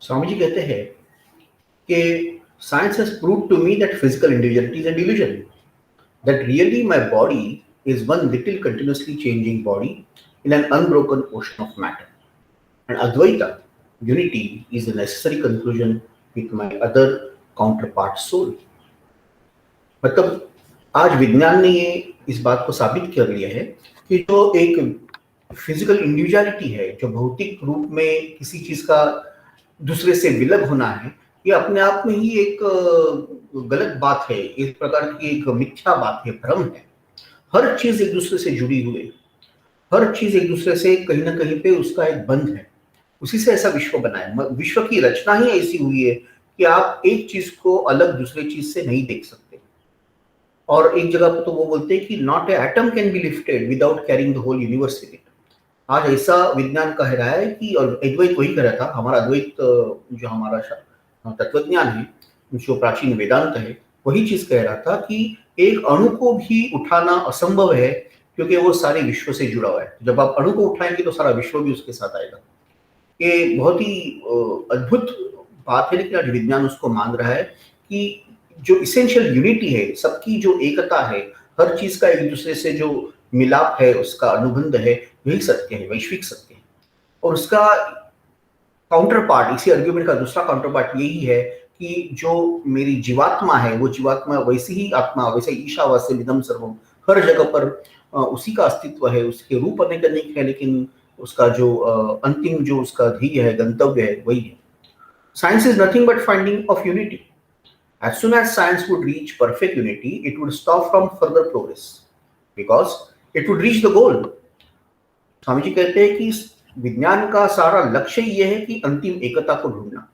स्वामी जी कहते हैं कि science has proved to me that physical individuality is a delusion, that really my body is one little continuously changing body in an unbroken ocean of matter. And Advaita, unity, is the necessary conclusion with my other counterpart soul. मतलब आज विज्ञान ने ये इस बात को साबित कर लिया है कि जो एक फिजिकल इंडिविजुअलिटी है, जो भौतिक रूप में किसी चीज का दूसरे से विलग होना है, ये अपने आप में ही एक गलत बात है, एक प्रकार की एक मिथ्या बात है, भ्रम है। हर चीज एक दूसरे से जुड़ी हुई है, हर चीज एक दूसरे से कहीं ना कहीं पे उसका एक बंध है, उसी से ऐसा विश्व बना है। विश्व की रचना ही ऐसी हुई है कि आप एक चीज को अलग दूसरे चीज से नहीं देख सकते। और एक जगह पर तो वो बोलते हैं कि not a atom can be lifted without carrying the whole universe with it. आज ऐसा विज्ञान कह रहा है कि, और अद्वैत वही कह रहा था, हमारा अद्वैत जो हमारा तत्वज्ञान है, जो प्राचीन वेदांत है, वही चीज कह रहा था कि एक अणु को भी उठाना असंभव है क्योंकि वो सारे विश्व से जुड़ा हुआ है। जब आप अणु को उठाएंगे तो सारा विश्व भी उसके साथ आएगा। ये बहुत ही अद्भुत बात है, लेकिन आज विज्ञान उसको मान रहा है कि जो इसेंशियल यूनिटी है, सबकी जो एकता है, हर चीज का एक दूसरे से जो मिलाप है, उसका अनुबंध है, यही सत्य है, वैश्विक सत्य है। और उसका काउंटर पार्ट, इसी आर्ग्यूमेंट का दूसरा काउंटर पार्ट यही है कि जो मेरी जीवात्मा है, वो जीवात्मा वैसी ही आत्मा, वैसे ईशावास्य निदम सर्वम, हर जगह पर उसी का अस्तित्व है, उसके रूप अनेक अनेक है, लेकिन उसका जो अंतिम जो उसका ध्येय है, गंतव्य है, वही है। Science is nothing but finding of unity. As soon as science would reach perfect unity, it would stop from further progress because it would reach the goal. Swami ji कहते हैं कि विज्ञान का सारा लक्ष्य ये है कि अंतिम एकता को ढूंढना।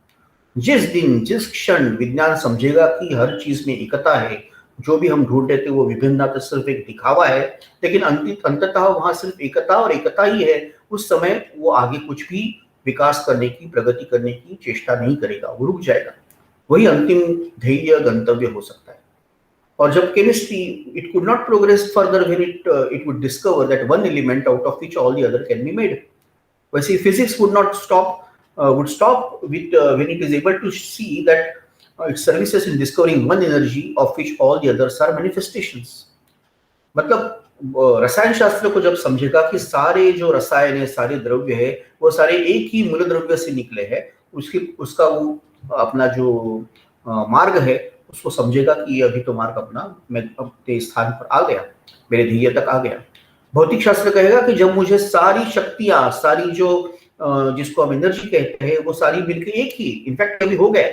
जिस दिन, जिस क्षण विज्ञान समझेगा कि हर चीज में एकता है, जो भी हम ढूंढ रहे थे वो विभिन्नता तो सिर्फ एक दिखावा है, लेकिन अंततः वहां सिर्फ एकता और एकता ही है, उस समय वो आगे कुछ भी विकास करने की, प्रगति करने की चेष्टा नहीं करेगा, वो रुक जाएगा। वही अंतिम ध्येय, गंतव्य हो सकता है। और जब chemistry, it could not progress further when it would discover that one element out of which all the other can be made, वैसे physics would not stop would stop with when it is able to see that it services in discovering one energy of which all the others are manifestations. मतलब रसायन शास्त्र को जब समझेगा कि सारे जो रसायन है, सारे द्रव्य है, वो सारे एक ही मूल द्रव्य से निकले हैं, उसका वो अपना जो मार्ग है, उसको समझेगा कि ये अभी तो मार्ग अपना, मैं अपने स्थान पर आ गया, मेरे ध्येय तक आ गया। भौतिक शास्त्र कहेगा कि जब मुझे सारी शक्तियां, सारी जो जिसको हम एनर्जी कहते हैं, वो सारी मिलकर एक ही, इनफैक्ट अभी हो गया,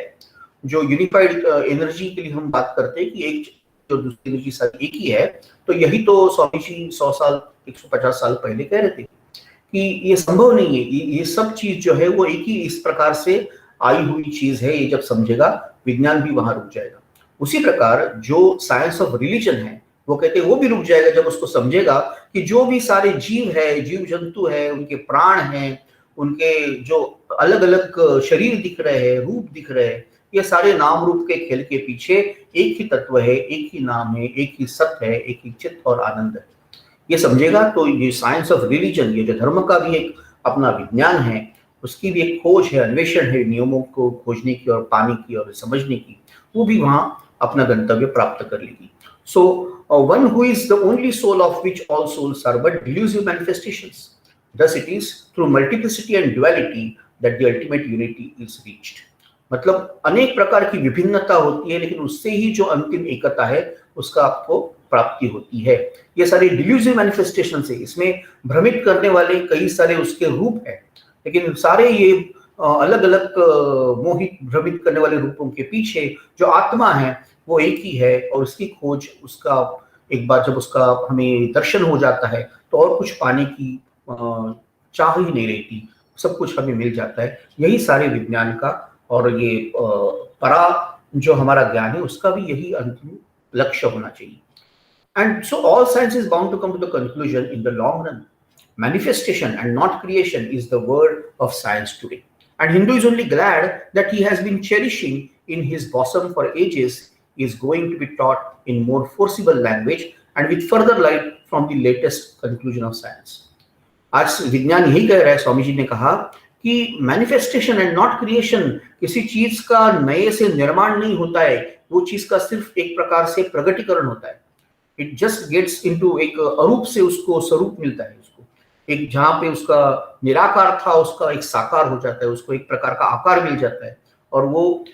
जो यूनिफाइड एनर्जी के लिए हम बात करते हैं कि एक जो दूसरी एनर्जी सारी एक ही है, तो यही तो स्वामी जी 100 साल 150 साल पहले कह रहे थे कि ये संभव नहीं है, ये सब चीज जो है वो एक ही इस प्रकार से आई हुई चीज है। ये जब समझेगा, विज्ञान भी वहां रुक जाएगा। उसी प्रकार जो साइंस ऑफ रिलीजन है, वो कहते हैं वो भी रुक जाएगा जब उसको समझेगा कि जो भी सारे जीव है, जीव जंतु है, उनके प्राण हैं, उनके जो अलग अलग शरीर दिख रहे हैं, रूप दिख रहे हैं, ये सारे नाम रूप के खेल के पीछे एक ही तत्व है, एक ही नाम है, एक ही सत्य है, एक ही चित्त और आनंद है। ये समझेगा तो ये साइंस ऑफ रिलीजन, ये जो धर्म का भी एक अपना विज्ञान है, उसकी भी एक खोज है, अन्वेषण है, नियमों को खोजने की और पाने की और समझने की, वो भी वहां अपना गंतव्य प्राप्त कर लेगी। So one who is the only soul of which all souls are but delusive manifestations, thus it is through multiplicity and duality that the ultimate unity is reached. मतलब अनेक प्रकार की विभिन्नता होती है, लेकिन उससे ही जो अंतिम एकता है उसका आपको प्राप्ति होती है। ये सारे डिल्यूसिव मैनिफेस्टेशन है, इसमें भ्रमित करने वाले कई सारे उसके रूप है, लेकिन सारे ये अलग अलग मोहित भ्रमित करने वाले रूपों के पीछे जो आत्मा है वो एक ही है, और उसकी खोज, उसका एक बार जब उसका हमें दर्शन हो जाता है तो और कुछ पाने की चाह ही नहीं रहती, सब कुछ हमें मिल जाता है। यही सारे विज्ञान का और ये परा जो हमारा ज्ञान है, उसका भी यही अंतिम लक्ष्य होना चाहिए। And so all science is bound to come to the conclusion in the long run. Manifestation and not creation is the word of science today. And Hindu is only glad that he has been cherishing in his bosom for ages is going to be taught in more forcible language and with further light from the latest conclusion of science. आज विज्ञान यही कह रहा है, स्वामी जी ने कहा कि manifestation and not creation, किसी चीज का नए से निर्माण नहीं होता है, वो चीज का सिर्फ एक प्रकार से प्रगटीकरण होता है। इट जस्ट गेट्स इनटू एक अरूप से उसको स्वरूप मिलता है, उसको एक जहां पे उसका निराकार था उसका एक साकार हो जाता है, उसको एक प्रकार का आकार मिल जाता है। और वो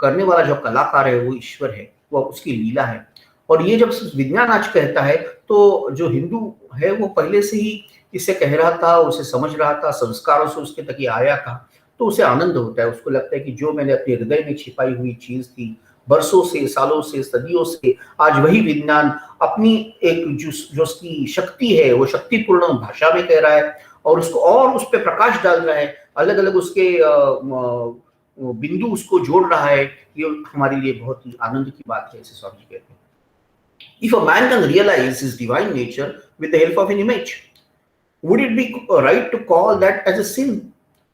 करने वाला जो कलाकार है वो ईश्वर है, वो उसकी लीला है। और ये जब विज्ञान आज कहता है तो जो हिंदू है वो पहले से ही इसे कह रहा था, उसे समझ रहा था, संस्कारों से उसके तक ये आया था, तो उसे आनंद होता है। उसको लगता है कि जो मैंने अपने हृदय में छिपाई हुई चीज थी बरसों से, सालों से, सदियों से, आज वही विज्ञान अपनी एक जो उसकी शक्ति है वो शक्तिपूर्ण भाषा में कह रहा है और उसको और उस पर प्रकाश डाल रहा है, अलग अलग उसके बिंदु उसको जोड़ रहा है। ये हमारे लिए बहुत ही आनंद की बात है, ऐसे स्वामी जी कहते हैं। If a man can realize his divine nature with the help of an image, would it be right to call that as a sin?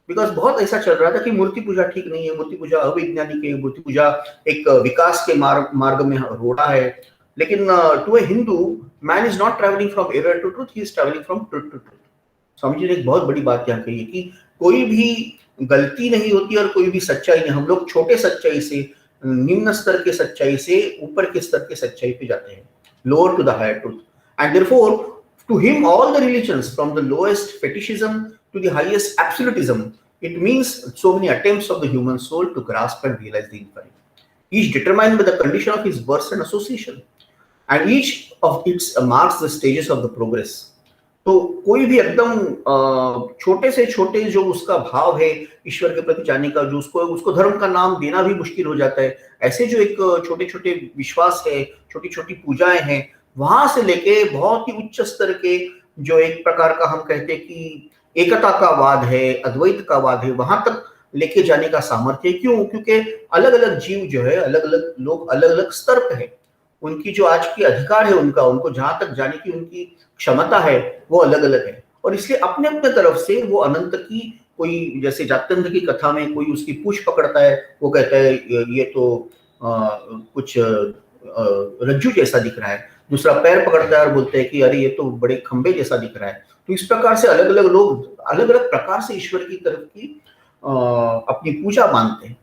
Because बहुत ऐसा चल रहा था कि मूर्ति पूजा ठीक नहीं है, मूर्ति पूजा अवैज्ञानिक है, मूर्ति पूजा एक विकास के मार्ग में रोड़ा है। लेकिन to a Hindu, man is not travelling from error to truth, he is travelling from truth to truth. Swami ji ने एक बहुत बड़ी बात यहाँ कही है कि कोई भी गलती नहीं होती और कोई भी सच्चाई नहीं। हम लोग छोटे सच्चाई से, निम्न स्तर के सच्चाई से ऊपर के स्तर के सच्चाई पे जाते हैं, lower to the higher truth. And therefore to him all the religions, from the lowest fetishism to the highest absolutism, it means so many attempts of the human soul to grasp and realize the infinite, each determined by the condition of his birth and association, and each of it marks the stages of the progress. तो कोई भी एकदम छोटे से छोटे जो उसका भाव है ईश्वर के प्रति जाने का, जो उसको धर्म का नाम देना भी मुश्किल हो जाता है। ऐसे जो एक छोटे छोटे विश्वास है, छोटी छोटी पूजाएं हैं, वहां से लेके बहुत ही उच्च स्तर के जो एक प्रकार का हम कहते हैं कि एकता का वाद है, अद्वैत का वाद है, वहां तक लेके जाने का सामर्थ्य। क्यों? क्योंकि अलग अलग जीव जो है, अलग अलग लोग अलग अलग स्तर पे है, उनकी जो आज की अधिकार है उनको जहां तक जाने की उनकी क्षमता है वो अलग अलग है। और इसलिए अपने अपने तरफ से वो अनंत की, कोई जैसे जात्यंत की कथा में कोई उसकी पूछ पकड़ता है, वो कहता है ये तो कुछ रज्जू जैसा दिख रहा है, दूसरा पैर पकड़ता है और बोलते हैं कि अरे ये तो बड़े खंबे जैसा दिख रहा है। तो इस प्रकार से अलग अलग लोग अलग अलग प्रकार से ईश्वर की तरफ की अपनी पूजा मानते हैं।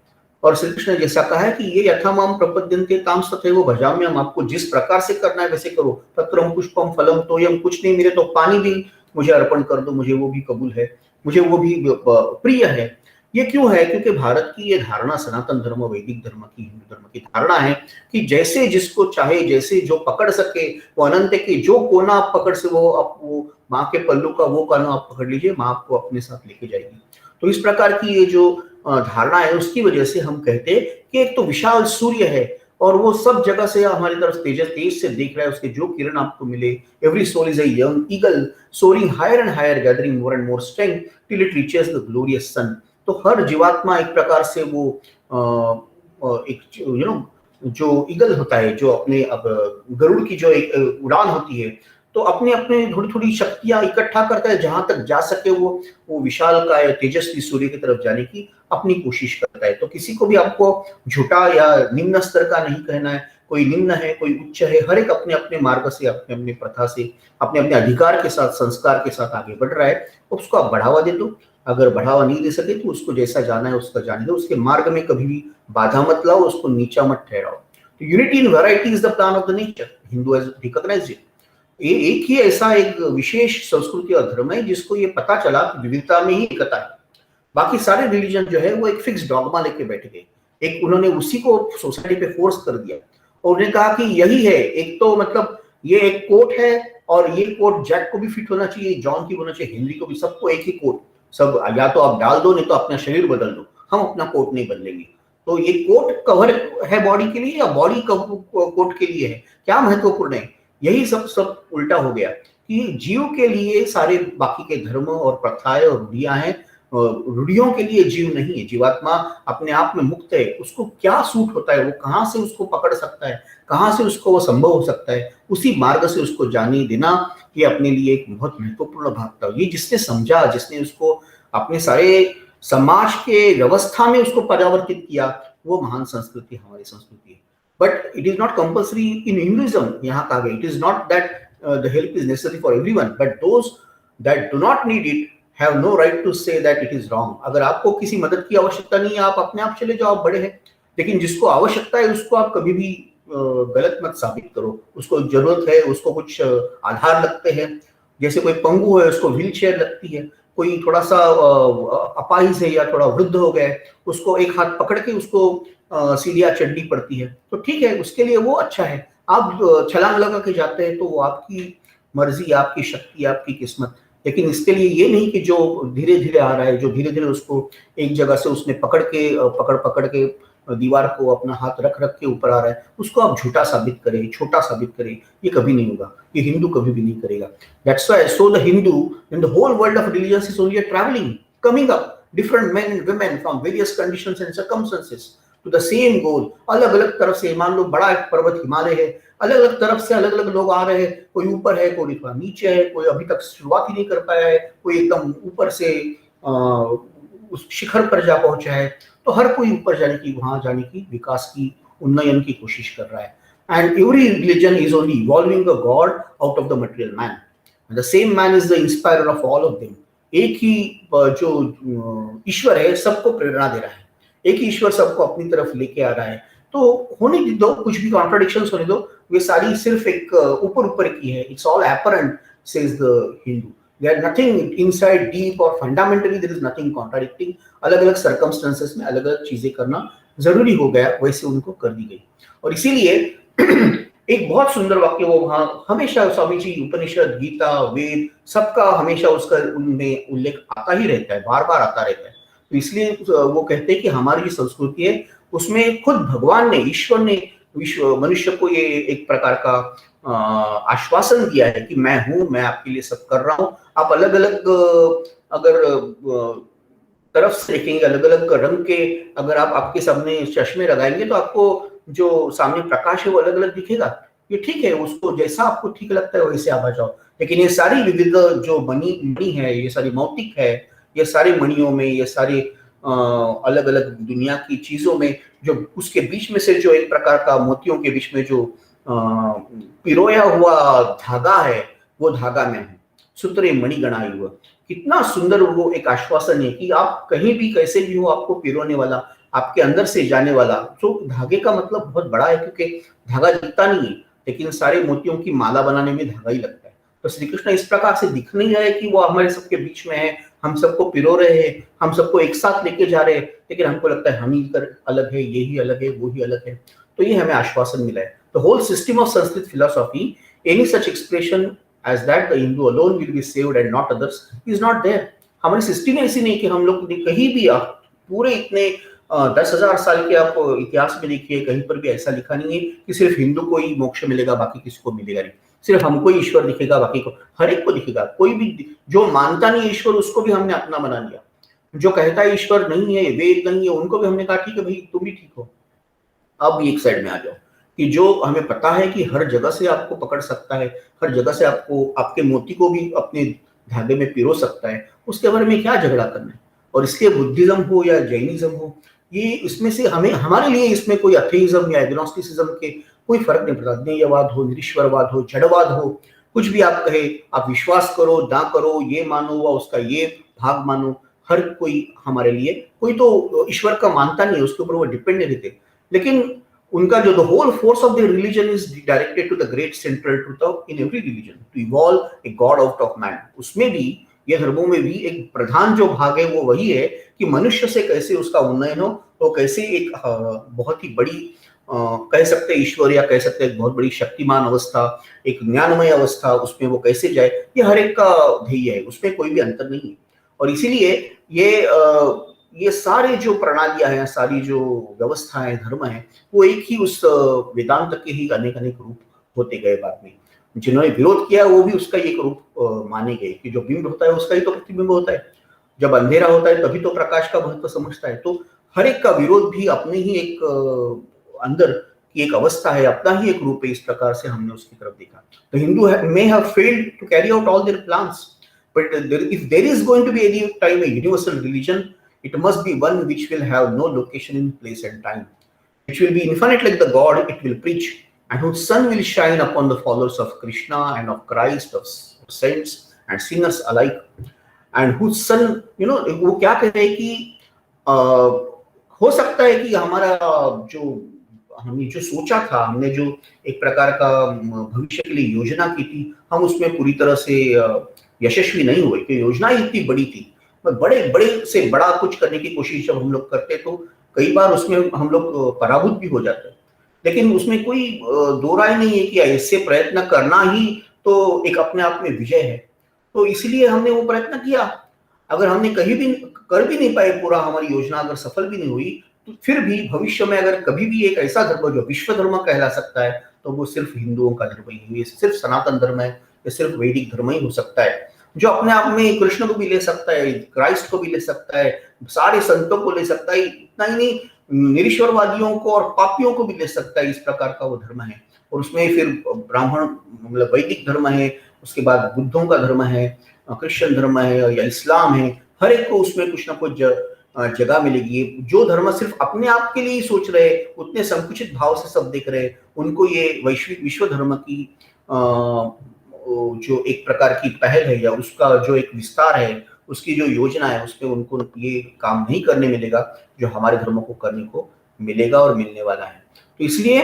और श्री कृष्ण ने जैसा कहा है कि ये यथामाम प्रपद्यन्ते ताम तथैव भजामि, हम आपको जिस प्रकार से करना है वैसे करो। पत्रम पुष्पम फलम तोयम, कुछ नहीं मिले तो पानी भी मुझे अर्पण कर दो, मुझे वो भी कबूल है, मुझे वो भी प्रिय है। ये क्यों है? क्योंकि भारत की ये धारणा, सनातन धर्म, वैदिक धर्म की, हिंदू धर्म की धारणा है कि जैसे जिसको चाहे, जैसे जो पकड़ सके, वो अनंत के जो कोना आप पकड़ से वो माँ के पल्लू का वो कोना आप पकड़ लीजिए, माँ आपको अपने साथ लेके जाएगी। तो इस प्रकार की ये जो धारणा है उसकी वजह से हम कहते हैं कि एक तो विशाल सूर्य है और वो सब जगह से हमारी तरफ तेज से देख रहा है, उसके जो किरण आपको मिले। Every soul is a young eagle soaring higher and higher, gathering more and more strength till it reaches the glorious sun. तो हर जीवात्मा एक प्रकार से वो एक जो ईगल होता है, जो अपने अब गरुड़ की जो एक उड़ान होती है, तो अपने अपने थोड़ी थोड़ी शक्तियां इकट्ठा करता है, जहां तक जा सके वो विशाल का तेजस्वी सूर्य की तरफ जाने की अपनी कोशिश करता है। तो किसी को भी आपको झूठा या निम्न स्तर का नहीं कहना है, कोई निम्न है कोई उच्च है, हर एक अपने अपने मार्ग से, अपने अपने प्रथा से, अपने अपने अधिकार के साथ, संस्कार के साथ आगे बढ़ रहा है। उसको आप बढ़ावा दे दो, अगर बढ़ावा नहीं दे सके तो उसको जैसा जाना है उसका जाने दो, उसके मार्ग में कभी भी बाधा मत लाओ, उसको नीचा मत ठहराओ। तो unity in variety is the plan of the nature, Hindu has recognised it. ये एक ही ऐसा एक विशेष संस्कृति और धर्म है जिसको ये पता चला कि विविधता में ही एकता है। बाकी सारे रिलीजन जो है वो एक फिक्स डॉगमा लेके बैठ गए, एक उन्होंने उसी को सोसाइटी पे फोर्स कर दिया और उन्होंने कहा कि यही है, एक तो मतलब ये एक कोट है और ये कोट जैक को भी फिट होना चाहिए, जॉन की होना चाहिए, हेनरी को भी, सबको एक ही कोट, सब या तो आप डाल दो नहीं तो अपना शरीर बदल दो, हम अपना कोट नहीं बदलेंगे। तो ये कोट कवर है बॉडी के लिए या बॉडी कोट के लिए है, क्या महत्वपूर्ण है? यही सब उल्टा हो गया कि जीव के लिए सारे बाकी के धर्म और प्रथाएं और रूढ़ियां हैं, रूढ़ियों के लिए जीव नहीं है। जीवात्मा अपने आप में मुक्त है, उसको क्या सूट होता है, वो कहाँ से उसको पकड़ सकता है, कहाँ से उसको वो संभव हो सकता है, उसी मार्ग से उसको जाने देना, ये अपने लिए एक बहुत महत्वपूर्ण भाग था। ये जिसने समझा, जिसने उसको अपने सारे समाज के व्यवस्था में उसको परावर्तित किया, वो महान संस्कृति हमारी संस्कृति है। But it is not compulsory in Hinduism, यहाँ कहा गया, it is not that the help is necessary for everyone, but those that do not need it have no right to say that it is wrong. अगर आपको किसी मदद की आवश्यकता नहीं है, आप अपने आप चले जाओ, आप बड़े हैं। लेकिन जिसको आवश्यकता है उसको आप कभी भी गलत मत साबित करो। उसको जरूरत है, उसको कुछ आधार लगते हैं, जैसे कोई पंगु है उसको व्हील चेयर लगती है, कोई थोड़ा सा अपाहिज है या थोड़ा वृद्ध हो गया है, उसको एक हाथ पकड़ के उसको सीढ़ियाँ चढ़नी पड़ती है, तो ठीक है, उसके लिए वो अच्छा है। आप छलांग लगा के जाते हैं तो वो आपकी मर्जी, आपकी शक्ति, आपकी किस्मत। लेकिन इसके लिए ये नहीं कि जो धीरे धीरे आ रहा है, जो धीरे धीरे उसको एक जगह से उसने पकड़ पकड़ के दीवार को अपना हाथ रख रख के ऊपर आ रहा है, उसको आप झूठा साबित करें, छोटा साबित करें, ये कभी नहीं होगा। ये हिंदू कभी भी नहीं करेगा। That's why so the Hindu in the whole world of religions is only travelling, coming up, different men and women from various conditions and circumstances to the same goal. अलग अलग तरफ से, मान लो बड़ा एक पर्वत हिमालय है, अलग अलग तरफ से अलग अलग लोग आ रहे हैं, कोई ऊपर है, कोई थोड़ा नीचे है, कोई अभी तक शुरुआत ही नहीं कर पाया है, कोई एकदम ऊपर से उस शिखर पर जा पहुंचा है। तो हर कोई ऊपर जाने की, वहां जाने की, विकास की, उन्नयन की कोशिश कर रहा है। And every religion is only evolving a god out of the material man, the same man is the inspirer of all of them. एक ही जो ईश्वर है सबको प्रेरणा दे रहा है, एक ही ईश्वर सबको अपनी तरफ लेके आ रहा है। तो होने दो, कुछ भी कॉन्ट्रडिक्शंस होने दो, वे सारी सिर्फ एक ऊपर ऊपर की है। It's all apparent says the Hindu. There are nothing inside deep or fundamentally there is nothing contradicting। अलग अलग सर्कमस्टेंसेस में अलग अलग चीजें करना जरूरी हो गया, वैसे उनको कर दी गई। और इसीलिए एक बहुत सुंदर वाक्य वो वहां हमेशा स्वामी जी, उपनिषद, गीता, वेद, सबका हमेशा उसका उनमें उल्लेख आता ही रहता है, बार बार आता रहता है। तो इसलिए वो कहते हैं कि हमारी जो संस्कृति है उसमें खुद भगवान ने, ईश्वर ने विश्व मनुष्य को ये एक प्रकार का आश्वासन दिया है कि मैं हूं, मैं आपके लिए सब कर रहा हूं। आप अलग अलग अगर तरफ से देखेंगे, अलग अलग रंग के अगर आप आपके सामने चश्मे लगाएंगे तो आपको जो सामने प्रकाश है वो अलग अलग दिखेगा। ये ठीक है, उसको जैसा आपको ठीक लगता है वैसे आप आ जाओ। लेकिन ये सारी विविध जो मणि है, ये सारी मौतिक है, ये सारी मणियों में, ये सारी अलग अलग दुनिया की चीजों में, जो उसके बीच में से जो एक प्रकार का मोतियों के बीच में जो पिरोया हुआ धागा है, वो धागा में है, सूत्रे मणिगणा युव। कितना सुंदर वो एक आश्वासन है कि आप कहीं भी कैसे भी हो, आपको पिरोने वाला, आपके अंदर से जाने वाला। तो धागे का मतलब बहुत बड़ा है, क्योंकि धागा दिखता नहीं है, लेकिन सारे मोतियों की माला बनाने में धागा ही लगता है। तो श्री कृष्ण इस प्रकार से दिख नहीं रहे कि वो हमारे सबके बीच में है, हम सबको पिरो रहे हैं, हम सबको एक साथ लेके जा रहे हैं, लेकिन हमको लगता है हम ही कर अलग है, ये ही अलग है, वो ही अलग है। तो ये हमें आश्वासन मिला है। The whole system of Sanskrit philosophy, any such expression as that the Hindu alone will be saved and not others is not there। हमारी सिस्टम ऐसी नहीं कि हम लोग कहीं भी, आप पूरे इतने 10,000 साल के आप इतिहास में देखिए, कहीं पर भी ऐसा लिखा नहीं है कि सिर्फ हिंदू को ही मोक्ष मिलेगा, बाकी किसी को मिलेगा नहीं, सिर्फ हमको ही ईश्वर दिखेगा, बाकी को, हर एक को दिखेगा। कोई भी जो मानता नहीं ईश्वर, उसको भी हमने अपना बना लिया। जो कहता है ईश्वर नहीं है, वेद नहीं है, उनको भी हमने कहा ठीक है भाई, तुम भी ठीक हो, अब एक साइड में आ जाओ। कि जो हमें पता है कि हर जगह से आपको पकड़ सकता है, हर जगह से आपको, आपके मोती को भी अपने धागे में पिरो सकता है, उसके बारे में क्या झगड़ा करना है। और इसलिए बुद्धिज्म हो या जैनिज्म हो, ये इसमें से हमें, हमारे लिए इसमें कोई अथेइज्म या एग्नोस्टिसिज्म के कोई फर्क नहीं पड़ता। ज्ञेयवाद हो, निरीश्वरवाद हो, जड़वाद हो, कुछ भी आप कहे, आप विश्वास करो ना करो, ये मानो व उसका ये भाग मानो, हर कोई हमारे लिए, कोई तो ईश्वर का मानता नहीं है, उसके ऊपर वो डिपेंड नहीं रहते। लेकिन उनका जो the whole force of the religion is directed to the great central truth in every religion, to evolve a god out of man. उसमें भी, ये धर्मों में भी एक प्रधान जो भाग है वो वही है कि मनुष्य से कैसे उसका उन्नयन हो, वो कैसे एक बहुत ही बड़ी कह सकते ईश्वर, या कह सकते एक बहुत बड़ी शक्तिमान अवस्था, एक ज्ञानमय अवस्था, उसमें वो कैसे जाए, ये हर एक का ध्येय है, उसमें कोई भी अंतर नहीं है। और इसीलिए ये सारे जो प्रणालियां हैं, सारी जो व्यवस्थाएं, धर्म है, वो एक ही उस वेदांत के ही अनेक अनेक रूप होते गए। बाद में जिन्होंने विरोध किया वो भी उसका एक रूप माने गए कि जो बिंब होता है उसका ही तो प्रतिबिंब होता है, जब अंधेरा होता है तभी तो प्रकाश का महत्व समझता है। तो हर एक का विरोध भी अपने ही एक अंदर की एक अवस्था है, अपना ही एक रूप है। इस प्रकार से हमने उसकी तरफ देखा। तो Hindu may have failed to carry out all their plans, but if there is going to be any time a universal religion, it must be one which will have no location in place and time. It will be infinite like the God it will preach, and whose sun will shine upon the followers of Krishna and of Christ, of saints and sinners alike. And whose son वो क्या कह रहे हैं कि अ, हो सकता है कि हमारा जो हमने जो सोचा था, हमने जो एक प्रकार का भविष्य के लिए योजना की थी, हम उसमें पूरी तरह से यशस्वी नहीं हुए, क्योंकि योजना ही इतनी बड़ी थी। पर बड़े बड़े से बड़ा कुछ करने की कोशिश जब हम लोग करते तो कई बार उसमें हम लोग पराभूत भी हो जाते हैं। लेकिन उसमें कोई दो राय नहीं है कि ऐसे प्रयत्न करना ही तो एक अपने आप में विजय है। तो इसलिए हमने वो प्रयत्न किया। अगर हमने कहीं भी कर भी नहीं पाए पूरा, हमारी योजना अगर सफल भी नहीं हुई, तो फिर भी भविष्य में अगर कभी भी एक ऐसा धर्म जो विश्व धर्म कहला सकता है, तो वो सिर्फ हिंदुओं का धर्म ही है, सिर्फ सनातन धर्म है, या सिर्फ वैदिक धर्म ही हो सकता है, जो अपने आप में कृष्ण को भी ले सकता है, क्राइस्ट को भी ले सकता है, सारे संतों को ले सकता है, इतना ही नहीं निरीश्वरवादियों को और पापियों को भी ले सकता है। इस प्रकार का वो धर्म है। और उसमें फिर ब्राह्मण मतलब वैदिक धर्म है, उसके बाद बुद्धों का धर्म है, क्रिश्चियन धर्म है या इस्लाम है, हर एक को उसमें कुछ ना कुछ जगह मिलेगी। जो धर्म सिर्फ अपने आप के लिए ही सोच रहे, उतने संकुचित भाव से सब देख रहे, उनको ये वैश्विक विश्व धर्म की जो एक प्रकार की पहल है या उसका जो एक विस्तार है, उसकी जो योजना है, उसमें उनको ये काम नहीं करने मिलेगा जो हमारे धर्मों को करने को मिलेगा और मिलने वाला है। तो इसलिए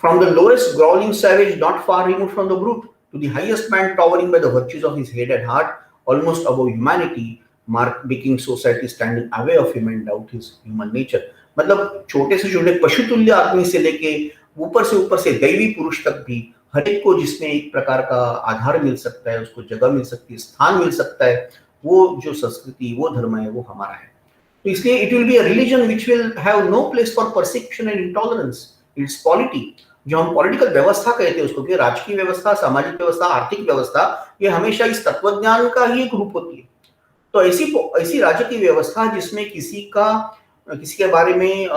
from the lowest grovelling savage not far remove from the brute to the highest man towering by the virtues of his head and heart almost above humanity, mark making society standing away of him and doubt his human nature. मतलब छोटे से छोटे पशुतुल्य आदमी से लेके ऊपर से दैवी पुरुष तक भी हर एक को जिसमें एक प्रकार का आधार मिल सकता है, उसको जगह मिल सकती है, स्थान मिल सकता है, वो जो संस्कृति, वो धर्म है, वो हमारा है। तो इसलिए it will be a religion which will have no place for persecution and intolerance. Its polity, जो हम पॉलिटिकल व्यवस्था कहते हैं उसको, कि राजकीय व्यवस्था, सामाजिक व्यवस्था, आर्थिक व्यवस्था, ये हमेशा इस तत्वज्ञान का ही एक रूप होती है। तो ऐसी ऐसी राज्य की व्यवस्था जिसमें किसी के बारे में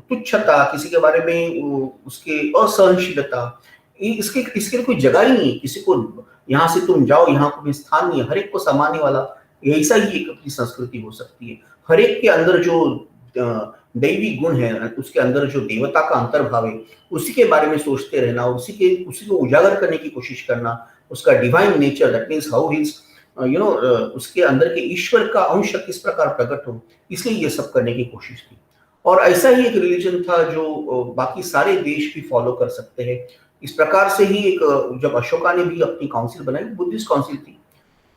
तुच्छता, किसी के बारे में उसके असहनशीलता, इसके इसके लिए कोई जगह ही नहीं, किसी को यहाँ से तुम जाओ, यहाँ कोई स्थान नहीं है, हर एक को समाने वाला, ऐसा ही एक अपनी संस्कृति हो सकती है। हर एक के अंदर जो दैवी गुण है, उसके अंदर जो देवता का अंतर्भाव है, उसी के बारे में सोचते रहना, उसी को उजागर करने की कोशिश करना, उसका divine nature, that means how his उसके अंदर के ईश्वर का अंश किस प्रकार प्रकट हो, इसलिए ये सब करने की कोशिश की। और ऐसा ही एक रिलीजन था जो बाकी सारे देश भी फॉलो कर सकते हैं। इस प्रकार से ही एक जब अशोका ने भी अपनी काउंसिल बनाई, बुद्धिस्ट काउंसिल थी,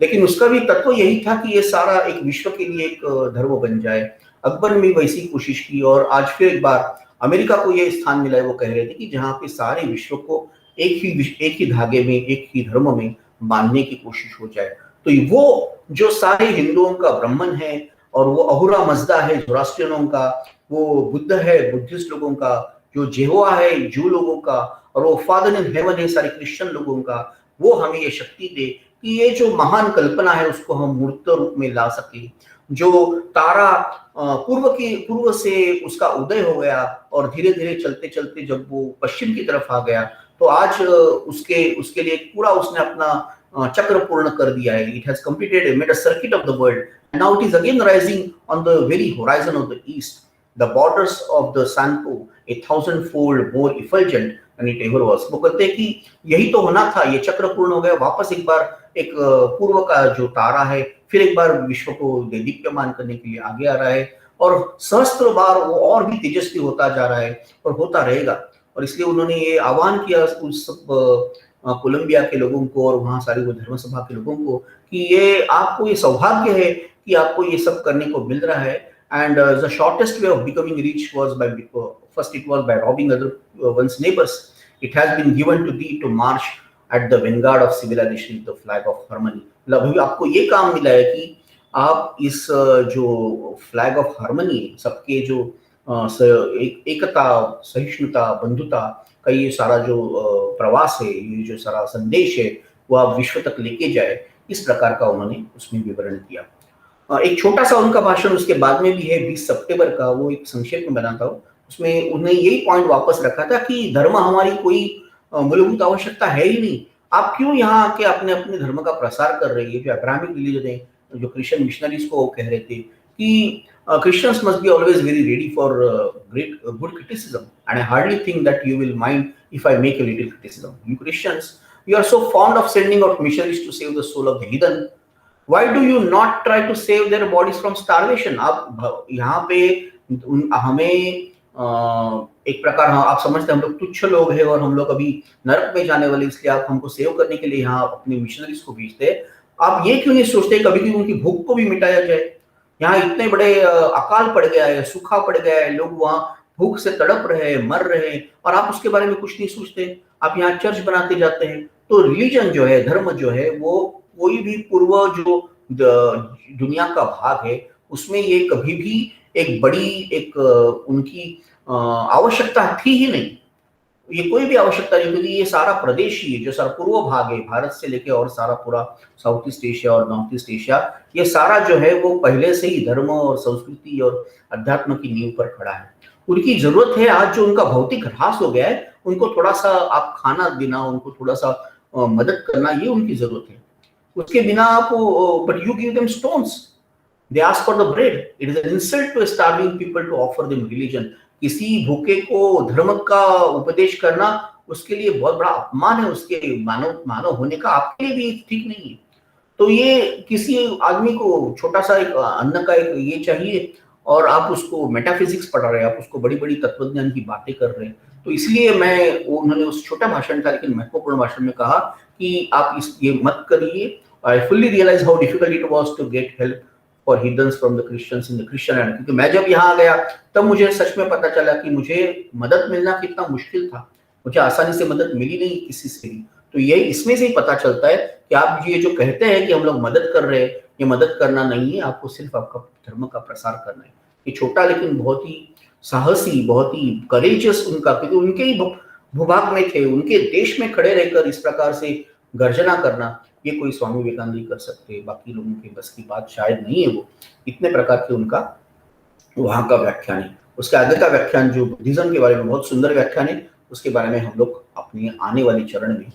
लेकिन उसका भी तत्व यही था कि ये सारा एक विश्व के लिए एक धर्म बन जाए। अकबर ने भी वैसी कोशिश की, और आज फिर एक बार अमेरिका को ये स्थान मिला है। वो कह रहे थे कि जहाँ पे सारे विश्व को एक ही धागे में, एक ही धर्म में बांधने की कोशिश हो जाए। तो वो जो सारे हिंदुओं का ब्राह्मण है, और वो अहुरा मजदा है जोरास्ट्रियनों का, वो बुद्ध है बुद्धिस्ट लोगों का, जो जेहोवा है जू लोगों का, और वो फादर इन हेवन है सारे क्रिश्चियन लोगों का, वो हमें ये शक्ति दे कि ये जो महान कल्पना है उसको हम मूर्त रूप में ला सके। जो तारा पूर्व से उसका उदय हो गया, और धीरे धीरे चलते चलते जब वो पश्चिम की तरफ आ गया, तो आज उसके उसके लिए पूरा उसने अपना चक्र पूर्ण कर दिया है। It has completed, made a circuit of the world, and now it is again rising on the very horizon of the east, the borders of the Sanpo a thousandfold more effulgent and it ever was. वो कहते हैं कि यही तो होना था, ये चक्र पूर्ण हो गया, वापस एक बार एक पूर्व का जो तारा है फिर एक बार विश्व को दीप्यमान करने के लिए आगे आ रहा है, और सहस्त्र बार वो और भी तेजस्वी होता जा रहा है और होता रहेगा। और इसलिए उन्होंने ये आह्वान किया उस सब कोलंबिया के लोगों को और वहाँ सारी वो धर्म सभा के लोगों को, कि ये आपको ये सौभाग्य है कि आपको ये सब करने को मिल रहा है। And the shortest way of becoming rich was by first it was by robbing other ones neighbours. It has been given to thee to march at the vanguard of civilisation the flag of harmony. मतलब अभी आपको ये काम मिला है कि आप इस जो फ्लैग ऑफ हार्मनी, सबके जो एकता, सहिष्णुता, बंधुता का ये सारा जो प्रवास है, ये जो सारा संदेश है, वो आप विश्व तक लेके जाए, इस प्रकार का उन्होंने उसमें विवरण किया। एक छोटा सा उनका भाषण उसके बाद में भी है 20 सितंबर का, वो एक संक्षेप में बनाता हूँ। उसमें उन्होंने यही पॉइंट वापस रखा था कि धर्म हमारी कोई मूलभूत आवश्यकता है ही नहीं। आप क्यों यहाँ आके अपने अपने धर्म का प्रसार कर रही है? जो अब्राहमिक रिलीजन है, जो क्रिश्चियन मिशनरीज को कह रहे थे कि Christians must be always very ready for good criticism, and I hardly think that you will mind if I make a little criticism. You Christians, you are so fond of sending out missionaries to save the soul of the heathen. Why do you not try to save their bodies from starvation? आप यहाँ पे हमें एक प्रकार, हाँ, आप समझते हैं हम लोग तुच्छ लोग हैं और हम लोग अभी नरक में जाने वाले, इसलिए आप हमको सेव करने के लिए यहाँ अपने मिशनरीज को भेजते हैं। आप ये क्यों नहीं सोचते कभी कि उनकी भूख को भी मिटाया जाए? यहाँ इतने बड़े अकाल पड़ गया है, सूखा पड़ गया है, लोग वहाँ भूख से तड़प रहे हैं, मर रहे हैं, और आप उसके बारे में कुछ नहीं सोचते। आप यहाँ चर्च बनाते जाते हैं। तो रिलीजन जो है, धर्म जो है, वो कोई भी पूर्व जो दुनिया का भाग है उसमें ये कभी भी एक बड़ी एक उनकी आवश्यकता थी ही नहीं। ये कोई भी आवश्यकता नहीं, क्योंकि ये सारा प्रदेश ही जो सारा पूर्व भाग है भारत से लेके और सारा पूरा साउथ ईस्ट एशिया और नॉर्थ ईस्ट एशिया, ये सारा जो है वो पहले से ही धर्म और संस्कृति और अध्यात्म की नींव पर खड़ा है। उनकी जरूरत है आज जो उनका भौतिक ह्रास हो गया है, उनको थोड़ा सा आप खाना देना, उनको थोड़ा सा मदद करना, ये उनकी जरूरत है। उसके बिना आप, but you give them stones, they ask for the bread. It is an insult to starving people to offer them religion. किसी भूखे को धर्म का उपदेश करना उसके लिए बहुत बड़ा अपमान है, उसके मानव मानव होने का आपके लिए भी ठीक नहीं है। तो ये किसी आदमी को छोटा सा एक अन्न का एक ये चाहिए, और आप उसको मेटाफिजिक्स पढ़ा रहे हैं, आप उसको बड़ी बड़ी तत्वज्ञान की बातें कर रहे हैं। तो इसलिए मैं, उन्होंने उस छोटा भाषण था लेकिन महत्वपूर्ण भाषण में कहा कि आप इस ये मत करिए। I fully realise how difficult it was to get help for हिडन्स from the Christians in the Christian land. क्योंकि मैं जब यहाँ गया तब मुझे सच में पता चला कि मुझे मदद मिलना कितना मुश्किल था। मुझे आसानी से मदद मिली नहीं किसी से भी। तो ये इसमें से ही पता चलता है कि आप ये जो कहते हैं कि हम लोग मदद कर रहे हैं, ये मदद करना नहीं है, आपको सिर्फ आपका धर्म का प्रसार करना है। ये छोटा लेकिन बहुत ही साहसी, बहुत ही करेजियस उनका, क्योंकि उनके ही भूभाग में थे, उनके देश में खड़े रहकर इस प्रकार से गर्जना करना, ये कोई स्वामी विवेकानंद ही कर सकते, बाकी लोगों के बस की बात शायद नहीं है। वो इतने प्रकार के उनका वहाँ का व्याख्यान है। उसके आगे का व्याख्यान जो बुद्धिज्म के बारे में बहुत सुंदर व्याख्यान है, उसके बारे में हम लोग अपने आने वाली चरण में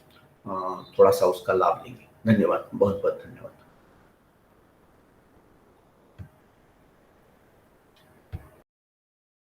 थोड़ा सा उसका लाभ लेंगे। धन्यवाद, बहुत बहुत धन्यवाद।